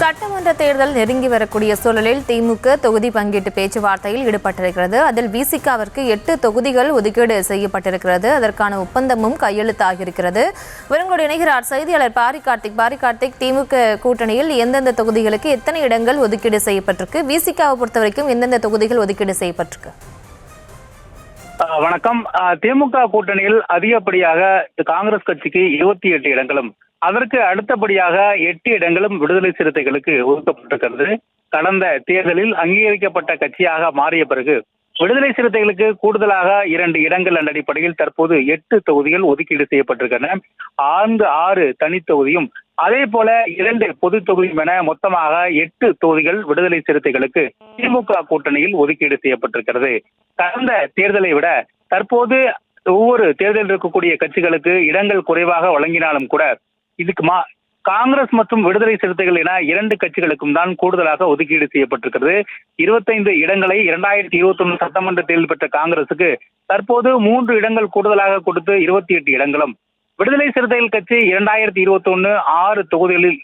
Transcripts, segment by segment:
சட்டமன்ற தேர்தல் நெருங்கி வரக்கூடிய சூழலில் திமுக தொகுதி பங்கீட்டு பேச்சுவார்த்தையில் ஈடுபட்டிருக்கிறது. அதில் விசிகாவிற்கு 8 தொகுதிகள் ஒதுக்கீடு செய்யப்பட்டிருக்கிறது. அதற்கான ஒப்பந்தமும் கையெழுத்தாகியிருக்கிறது. விருங்கோடு இணைகிறார் செய்தியாளர் பாரி கார்த்திக். திமுக கூட்டணியில் எந்தெந்த தொகுதிகளுக்கு எத்தனை இடங்கள் ஒதுக்கீடு செய்யப்பட்டிருக்கு? விசிகாவை பொறுத்தவரைக்கும் எந்தெந்த தொகுதிகள் ஒதுக்கீடு செய்யப்பட்டிருக்கு? வணக்கம். திமுக கூட்டணியில் அதிகப்படியாக காங்கிரஸ் கட்சிக்கு 28 இடங்களும், அதற்கு அடுத்தபடியாக 8 இடங்களும் விடுதலை சிறுத்தைகளுக்கு ஒதுக்கப்பட்டிருக்கிறது. கடந்த தேர்தலில் அங்கீகரிக்கப்பட்ட கட்சியாக மாறிய பிறகு விடுதலை சிறுத்தைகளுக்கு கூடுதலாக 2 இடங்கள் என்ற அடிப்படையில் தற்போது 8 தொகுதிகள் ஒதுக்கீடு செய்யப்பட்டிருக்கின்றன. 6 தனி தொகுதியும் அதே போல 2 பொது தொகுதியும் என மொத்தமாக 8 தொகுதிகள் விடுதலை சிறுத்தைகளுக்கு திமுக கூட்டணியில் ஒதுக்கீடு செய்யப்பட்டிருக்கிறது. கடந்த தேர்தலை விட தற்போது ஒவ்வொரு தேர்தலில் இருக்கக்கூடிய கட்சிகளுக்கு இடங்கள் குறைவாக வழங்கினாலும் கூட இதுக்கு காங்கிரஸ் மற்றும் விடுதலை சிறுத்தைகள் என 2 கட்சிகளுக்கும் தான் கூடுதலாக ஒதுக்கீடு செய்யப்பட்டிருக்கிறது. 25 இடங்களை 2021 சட்டமன்ற தேர்தல் பெற்ற காங்கிரசுக்கு தற்போது 3 இடங்கள் கூடுதலாக கொடுத்து 28 இடங்களும், விடுதலை சிறுத்தைகள் கட்சி 2021 6 தொகுதிகளில்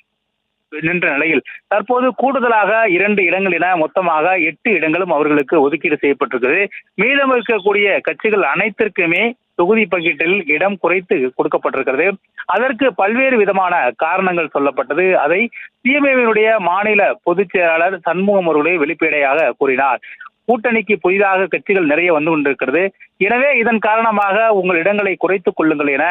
நின்ற நிலையில் தற்போது கூடுதலாக 2 இடங்கள் என மொத்தமாக 8 இடங்களும் அவர்களுக்கு ஒதுக்கீடு செய்யப்பட்டிருக்கிறது. மீதம் இருக்கக்கூடிய கட்சிகள் அனைத்திற்குமே தொகுதி பங்கீட்டில் இடம் குறைத்து கொடுக்கப்பட்டிருக்கிறது. அதற்கு பல்வேறு விதமான காரணங்கள் சொல்லப்பட்டது. அதை திமுகவினுடைய மாநில பொதுச் செயலாளர் சண்முகம் அவர்களே வெளிப்படையாக கூறினார். கூட்டணிக்கு புதிதாக கட்சிகள் நிறைய வந்து கொண்டிருக்கிறது, எனவே இதன் காரணமாக உங்கள் இடங்களை குறைத்துக் கொள்ளுங்கள் என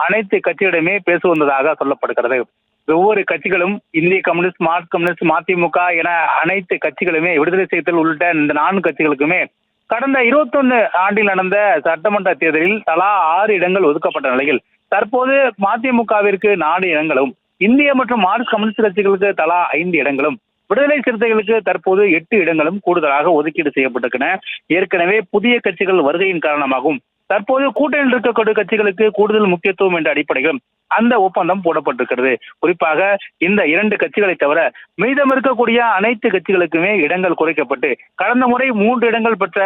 அனைத்து கட்சிகளிடமே பேச வந்ததாக சொல்லப்படுகிறது. ஒவ்வொரு கட்சிகளும் இந்திய கம்யூனிஸ்ட், மார்க்சிஸ்ட் கம்யூனிஸ்ட், மதிமுக என அனைத்து கட்சிகளுமே, விடுதலை சிறுத்தைகள் உள்ளிட்ட இந்த 4 கட்சிகளுக்குமே கடந்த 21 ஆண்டில் நடந்த சட்டமன்ற தேர்தலில் தலா 6 இடங்கள் ஒதுக்கப்பட்ட நிலையில் தற்போது மதிமுகவிற்கு 4 இடங்களும், இந்திய மற்றும் மார்க்சிஸ்ட் கம்யூனிஸ்ட் கட்சிகளுக்கு தலா 5 இடங்களும், விடுதலை சிறுத்தைகளுக்கு தற்போது 8 இடங்களும் கூடுதலாக ஒதுக்கீடு செய்யப்பட்டிருக்கின்றன. ஏற்கனவே புதிய கட்சிகள் வருகையின் காரணமாகவும் தற்போது கூட்டணியில் இருக்கக்கூடிய கட்சிகளுக்கு கூடுதல் முக்கியத்துவம் என்ற அடிப்படையில் அந்த ஒப்பந்தம் போடப்பட்டிருக்கிறது. குறிப்பாக இந்த 2 கட்சிகளை தவிர மீதம் இருக்கக்கூடிய அனைத்து கட்சிகளுக்குமே இடங்கள் குறைக்கப்பட்டு கடந்த முறை 3 இடங்கள் பெற்ற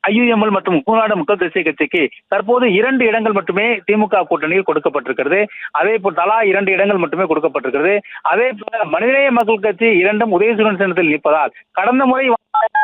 ஐயுஎம்எல் மற்றும் தமிழ்நாடு மக்கள் தேசிய கட்சிக்கு தற்போது 2 இடங்கள் மட்டுமே திமுக கூட்டணியில் கொடுக்கப்பட்டிருக்கிறது. அதே போல் தலா 2 இடங்கள் மட்டுமே கொடுக்கப்பட்டிருக்கிறது. அதே போல மனிதநேய மக்கள் கட்சி 2 உதயசூரன் சின்னத்தில் நிற்பதால் கடந்த முறை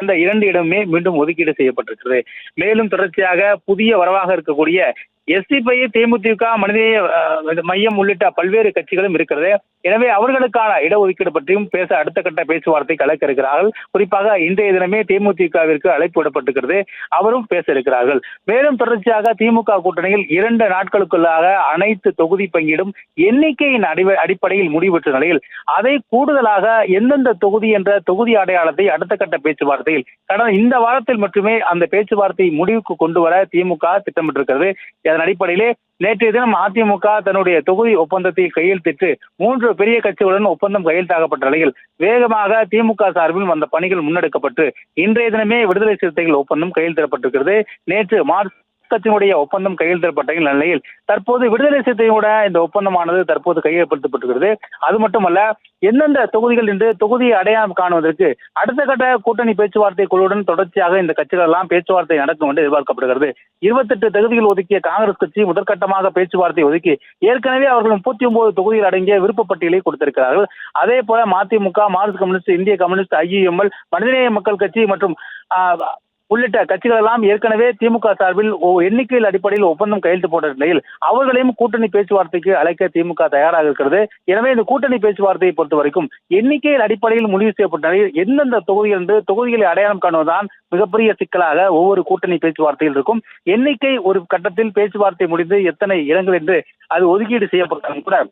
அந்த 2 இடமே மீண்டும் ஒதுக்கீடு செய்யப்பட்டிருக்கிறது. மேலும் தொடர்ச்சியாக புதிய வரவாக இருக்கக்கூடிய எஸ்டிபி, தேமுதிக, மனிதநேய மையம் உள்ளிட்ட பல்வேறு கட்சிகளும் இருக்கிறது. எனவே அவர்களுக்கான இடஒதுக்கீடு பற்றியும் பேச அடுத்த கட்ட பேச்சுவார்த்தை கலக்க இருக்கிறார்கள். குறிப்பாக இன்றைய தினமே தேமுதிகவிற்கு அழைப்பு விடப்பட்டிருக்கிறது, அவரும் பேச இருக்கிறார்கள். மேலும் தொடர்ச்சியாக திமுக கூட்டணியில் 2 நாட்களுக்குள்ளாக அனைத்து தொகுதி பங்கீடும் எண்ணிக்கையின் அடிப்படையில் முடிவெற்ற நிலையில் அதை கூடுதலாக எந்தெந்த தொகுதி என்ற தொகுதி அடையாளத்தை அடுத்த கட்ட பேச்சுவார்த்தையில் கடந்த இந்த வாரத்தில் மட்டுமே அந்த பேச்சுவார்த்தை முடிவுக்கு கொண்டு வர திமுக திட்டமிட்டிருக்கிறது. அதன் அடிப்படையிலே நேற்றைய தினம் அதிமுக தன்னுடைய தொகுதி ஒப்பந்தத்தை கையெழுத்திட்டு 3 பெரிய கட்சிகளுடன் ஒப்பந்தம் கையெழுத்தாகப்பட்ட நிலையில் வேகமாக திமுக சார்பில் அந்த பணிகள் முன்னெடுக்கப்பட்டு இன்றைய தினமே விடுதலை சிறுத்தைகள் ஒப்பந்தம் கையெழுத்திடப்பட்டிருக்கிறது. நேற்று மார்க்சிஸ்ட் கட்சியினுடைய ஒப்பந்தம் கையெழுத்திடப்பட்ட நிலையில் தற்போது விடுதலை சிறுத்தையோட இந்த ஒப்பந்தமானது தற்போது கையெழுத்திடப்பட்டிருக்கிறது. அது மட்டுமல்ல, எந்தெந்த தொகுதிகள் என்று தொகுதியை அடையாளம் காணுவதற்கு அடுத்த கட்ட கூட்டணி பேச்சுவார்த்தை குழுவுடன் தொடர்ச்சியாக இந்த கட்சிகள் எல்லாம் பேச்சுவார்த்தை நடக்கும் என்று எதிர்பார்க்கப்படுகிறது. 28 தொகுதிகள் ஒதுக்கிய காங்கிரஸ் கட்சி முதற்கட்டமாக பேச்சுவார்த்தை ஒதுக்கி ஏற்கனவே அவர்கள் 39 தொகுதிகள் அடங்கிய விருப்ப பட்டியலை கொடுத்திருக்கிறார்கள். அதே போல மதிமுக, மார்க்சிஸ்ட் கம்யூனிஸ்ட், இந்திய கம்யூனிஸ்ட், ஐயுஎம்எல், மனிதநேய மக்கள் கட்சி மற்றும் உள்ளிட்ட கட்சிகள் எல்லாம் ஏற்கனவே திமுக சார்பில் எண்ணிக்கையில் அடிப்படையில் ஒப்பந்தம் கையெழுத்து போட்ட நிலையில் அவர்களையும் கூட்டணி பேச்சுவார்த்தைக்கு அழைக்க திமுக தயாராக இருக்கிறது. எனவே இந்த கூட்டணி பேச்சுவார்த்தையை பொறுத்த வரைக்கும் எண்ணிக்கையில் அடிப்படையில் முடிவு செய்யப்பட்ட நிலையில் எந்தெந்த தொகுதிகள் என்று தொகுதிகளை அடையாளம் காணுவதுதான் மிகப்பெரிய சிக்கலாக ஒவ்வொரு கூட்டணி பேச்சுவார்த்தையில் இருக்கும். எண்ணிக்கை ஒரு கட்டத்தில் பேச்சுவார்த்தை முடிந்து எத்தனை இடங்கள் என்று அது ஒதுக்கீடு செய்யப்பட்டாலும் கூட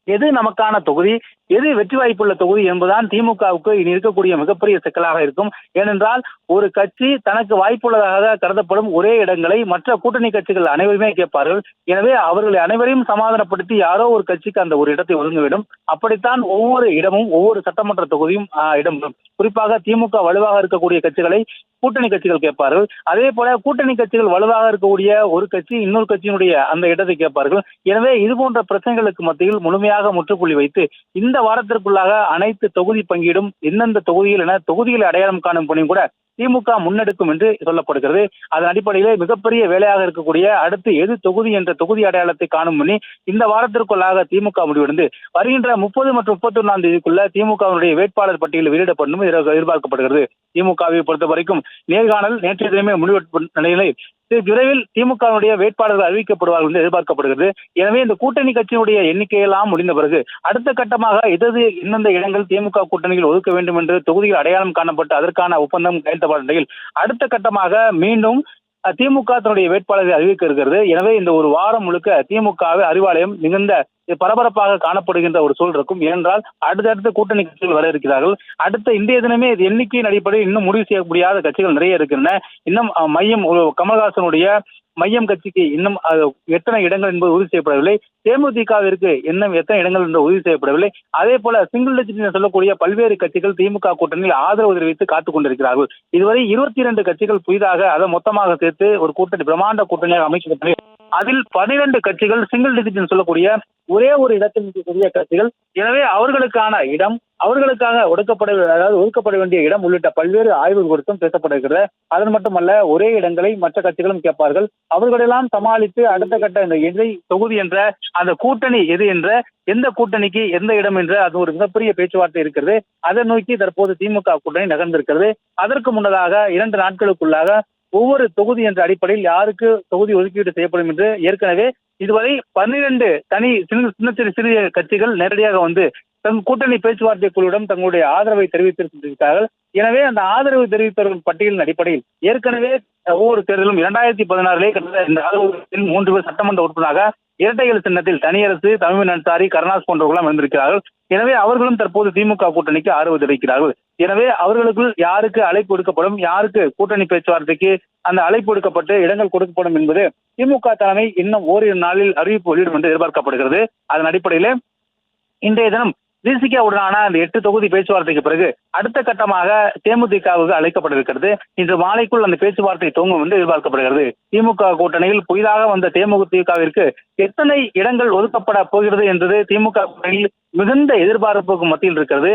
எது நமக்கான தொகுதி, எது வெற்றி வாய்ப்புள்ள தொகுதி என்பதுதான் திமுகவுக்கு இனி இருக்கக்கூடிய மிகப்பெரிய சிக்கலாக இருக்கும். ஏனென்றால் ஒரு கட்சி தனக்கு வாய்ப்புள்ளதாக கருதப்படும் ஒரே இடங்களை மற்ற கூட்டணி கட்சிகள் அனைவருமே கேட்பார்கள். எனவே அவர்களை அனைவரையும் சமாதானப்படுத்தி யாரோ ஒரு கட்சிக்கு அந்த ஒரு இடத்தை ஒதுங்க வேண்டும். அப்படித்தான் ஒவ்வொரு இடமும் ஒவ்வொரு சட்டமன்ற தொகுதியும் இடம். குறிப்பாக திமுக வலுவாக இருக்கக்கூடிய கட்சிகளை கூட்டணி கட்சிகள் கேட்பார்கள். அதே போல கூட்டணி கட்சிகள் வலுவாக இருக்கக்கூடிய ஒரு கட்சி இன்னொரு கட்சியினுடைய அந்த இடத்தை கேட்பார்கள். எனவே இது போன்ற பிரச்சனைகளுக்கு மத்தியில் முழுமையாக முற்றுப்புள்ளி வைத்து இந்த வாரத்திற்குள்ளாக அனைத்து தொகுதி பங்கீடும் எந்தெந்த தொகுதிகள் என தொகுதிகளை அடையாளம் காணும் பணியும் கூட திமுக முன்னெடுக்கும் என்று சொல்லப்படுகிறது. அதன் அடிப்படையிலே மிகப்பெரிய வேலையாக இருக்கக்கூடிய அடுத்து எது தொகுதி என்ற தொகுதி அடையாளத்தை காணும் முன்னே இந்த வாரத்திற்குள்ளாக திமுக முடிவெடுத்து வருகின்ற 30 மற்றும் 31ஆம் தேதிக்குள்ள திமுகவினுடைய வேட்பாளர் பட்டியல் வெளியிடப்படும் எதிர்பார்க்கப்படுகிறது. திமுகவை பொறுத்த வரைக்கும் நேர்காணல் நேற்றைய தினமே முடிவெடுக்கும் நிலையிலே விரைவில் திமுகவுடைய வேட்பாளர்கள் அறிவிக்கப்படுவார்கள் என்று எதிர்பார்க்கப்படுகிறது. எனவே இந்த கூட்டணி கட்சியினுடைய எண்ணிக்கையெல்லாம் முடிந்த பிறகு அடுத்த கட்டமாக எந்தெந்த இடங்கள் திமுக கூட்டணியில் ஒதுக்க வேண்டும் என்று தொகுதியில் அடையாளம் காணப்பட்டு அதற்கான ஒப்பந்தம் கையெழுத்தப்பட்ட நிலையில் அடுத்த கட்டமாக மீண்டும் திமுக தன்னுடைய வேட்பாளரை அறிவிக்க இருக்கிறது. எனவே இந்த ஒரு வாரம் முழுக்க திமுகவை அறிவாலயம் மிகுந்த பரபரப்பாக காணப்படுகின்ற ஒரு சூழல் இருக்கும். ஏனென்றால் அடுத்தடுத்த கூட்டணி கட்சிகள் வர இருக்கிறார்கள். அடுத்த இன்றைய தினமே இது எண்ணிக்கையின் அடிப்படையில் இன்னும் முடிவு செய்ய முடியாத கட்சிகள் நிறைய இருக்கின்றன. இன்னும் மையம் கமல்ஹாசனுடைய மையம் கட்சிக்கு இன்னும் எத்தனை இடங்கள் என்பது உறுதி செய்யப்படவில்லை. தேமுதிகவிற்கு இன்னும் எத்தனை இடங்கள் என்று உறுதி செய்யப்படவில்லை. அதே போல சிங்கிள் டிஜிட் சொல்லக்கூடிய பல்வேறு கட்சிகள் திமுக கூட்டணியில் ஆதரவு தெரிவித்து காத்துக் கொண்டிருக்கிறார்கள். இதுவரை 22 கட்சிகள் புதிதாக அதை மொத்தமாக சேர்த்து ஒரு கூட்டணி பிரம்மாண்ட கூட்டணியாக அமைக்கப்பட்டது. அதில் 12 கட்சிகள் சிங்கிள் டிஜிட் சொல்லக்கூடிய ஒரே ஒரு இடத்தில் இருக்கக்கூடிய கட்சிகள். எனவே அவர்களுக்கான இடம், அவர்களுக்காக ஒதுக்கப்பட வேண்டிய இடம் உள்ளிட்ட பல்வேறு ஆய்வுகள் குறித்தும் பேசப்படுகிறது. அது மட்டுமல்ல, ஒரே இடங்களை மற்ற கட்சிகளும் கேட்பார்கள். அவர்களெல்லாம் சமாளித்து அடுத்த கட்ட இந்த எதை தொகுதி என்ற அந்த கூட்டணி எது என்ற எந்த கூட்டணிக்கு எந்த இடம் என்ற அது ஒரு மிகப்பெரிய பேச்சுவார்த்தை இருக்கிறது. அதை நோக்கி தற்போது திமுக கூட்டணி நகர்ந்திருக்கிறது. அதற்கு முன்னதாக 2 நாட்களுக்குள்ளாக ஒவ்வொரு தொகுதி என்ற அடிப்படையில் யாருக்கு தொகுதி ஒதுக்கீடு செய்யப்படும் என்று ஏற்கனவே இதுவரை 12 தனி சிறிய கட்சிகள் நேரடியாக வந்து தங் கூட்டணி பேச்சுவார்த்தை குழுவிடம் தங்களுடைய ஆதரவை தெரிவித்திருக்கிறார்கள். எனவே அந்த ஆதரவு தெரிவித்தவர்கள் பட்டியலின் அடிப்படையில் ஏற்கனவே ஒவ்வொரு தேர்தலும் 2016 இந்த ஆதரவு 3 பேர் சட்டமன்ற உறுப்பினராக இரட்டைகள் சின்னத்தில் தனியரசு, தமிழ் அன்சாரி, கருணாஸ் போன்றவர்களும் இருந்திருக்கிறார்கள். எனவே அவர்களும் தற்போது திமுக கூட்டணிக்கு ஆதரவு தெரிவிக்கிறார்கள். எனவே அவர்களுக்குள் யாருக்கு அழைப்பு விடுக்கப்படும், யாருக்கு கூட்டணி பேச்சுவார்த்தைக்கு அந்த அழைப்பு விடுக்கப்பட்டு இடங்கள் கொடுக்கப்படும் என்பது திமுக தலைமை இன்னும் ஓரிரு நாளில் அறிவிப்பு வெளியிடும் என்று எதிர்பார்க்கப்படுகிறது. அதன் அடிப்படையிலே இன்றைய தினம் விசிகவுடனான அந்த 8 தொகுதி பேச்சுவார்த்தைக்கு பிறகு அடுத்த கட்டமாக தேமுதிகவுக்கு அழைக்கப்பட்டிருக்கிறது. இன்று மாலைக்குள் அந்த பேச்சுவார்த்தை துவங்கும் என்று எதிர்பார்க்கப்படுகிறது. திமுக கூட்டணியில் புதிதாக வந்த தேமுதிகவிற்கு எத்தனை இடங்கள் ஒதுக்கப்பட போகிறது என்பது திமுக கூட்டணியில் மிகுந்த எதிர்பார்ப்புக்கு மத்தியில் இருக்கிறது.